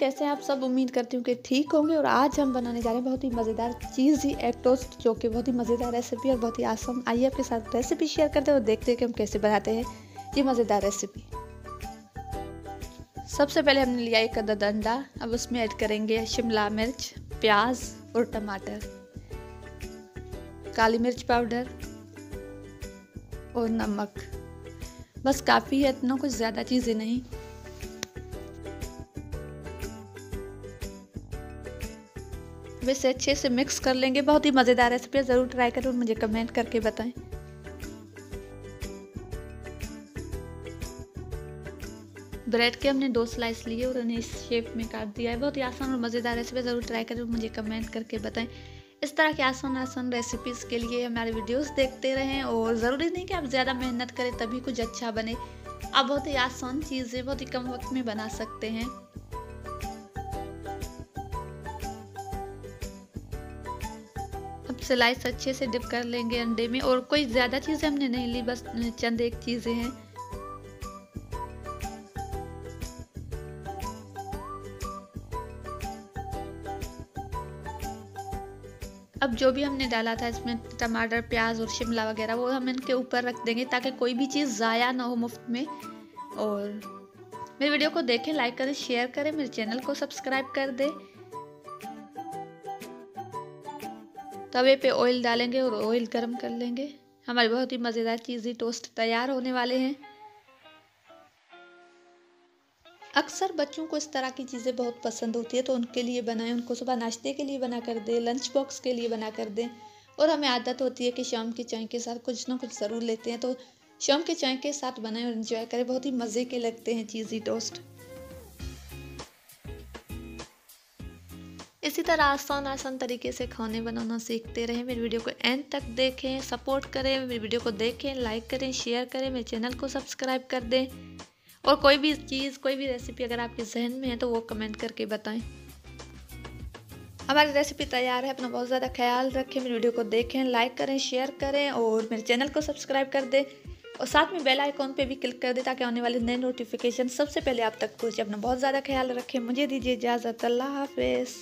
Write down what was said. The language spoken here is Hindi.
कैसे हैं आप सब। उम्मीद करती हूँ कि ठीक होंगे। और आज हम बनाने जा रहे हैं बहुत ही मज़ेदार चीज़ी एग टोस्ट, जो कि बहुत ही मज़ेदार रेसिपी और बहुत ही आसान। आइए आपके साथ रेसिपी शेयर करते हैं और देखते हैं कि हम कैसे बनाते हैं ये मज़ेदार रेसिपी। सबसे पहले हमने लिया एक अदद अंडा। अब उसमें ऐड करेंगे शिमला मिर्च, प्याज और टमाटर, काली मिर्च पाउडर और नमक। बस काफ़ी है इतना, कुछ ज़्यादा चीज़ें नहीं। वैसे अच्छे से मिक्स कर लेंगे। बहुत ही मज़ेदार रेसिपी है, ज़रूर ट्राई करें और मुझे कमेंट करके बताएं। ब्रेड के हमने 2 स्लाइस लिए और उन्हें इस शेप में काट दिया है। बहुत ही आसान और मज़ेदार रेसिपी, ज़रूर ट्राई करें और मुझे कमेंट करके बताएं। इस तरह के आसान रेसिपीज़ के लिए हमारे वीडियोस देखते रहें। और ज़रूरी नहीं कि आप ज़्यादा मेहनत करें तभी कुछ अच्छा बने। आप बहुत ही आसान चीज़ें बहुत ही कम वक्त में बना सकते हैं। अब स्लाइस अच्छे से डिप कर लेंगे अंडे में। और कोई ज़्यादा चीज़ें हमने नहीं ली, बस चंद एक चीज़ें हैं। अब जो भी हमने डाला था इसमें टमाटर, प्याज और शिमला वगैरह, वो हम इनके ऊपर रख देंगे ताकि कोई भी चीज़ ज़ाया ना हो मुफ्त में। और मेरे वीडियो को देखें, लाइक करें, शेयर करें, मेरे चैनल को सब्सक्राइब कर दें। तवे पे ऑयल डालेंगे और ऑयल गरम कर लेंगे। हमारे बहुत ही मज़ेदार चीज़ी टोस्ट तैयार होने वाले हैं। अक्सर बच्चों को इस तरह की चीज़ें बहुत पसंद होती है, तो उनके लिए बनाएं। उनको सुबह नाश्ते के लिए बना कर दें, लंच बॉक्स के लिए बना कर दें। और हमें आदत होती है कि शाम की चाय के साथ कुछ ना कुछ ज़रूर लेते हैं, तो शाम की चाय के साथ बनाएं और एंजॉय करें। बहुत ही मज़े के लगते हैं चीज़ी टोस्ट। इसी तरह आसान तरीके से खाने बनाना सीखते रहें। मेरी वीडियो को एंड तक देखें, सपोर्ट करें। मेरी वीडियो को देखें, लाइक करें, शेयर करें, मेरे चैनल को सब्सक्राइब कर दें। और कोई भी चीज़, कोई भी रेसिपी अगर आपके जहन में है तो वो कमेंट करके बताएं। हमारी रेसिपी तैयार है। अपना बहुत ज़्यादा ख्याल रखें। मेरी वीडियो को देखें, लाइक करें, शेयर करें और मेरे चैनल को सब्सक्राइब कर दें। और साथ में बेल आइकॉन पे भी क्लिक कर दें ताकि आने वाले नए नोटिफिकेशन सबसे पहले आप तक पहुँचे। अपना बहुत ज़्यादा ख्याल रखें। मुझे दीजिए इजाज़त। अल्लाह हाफिज़।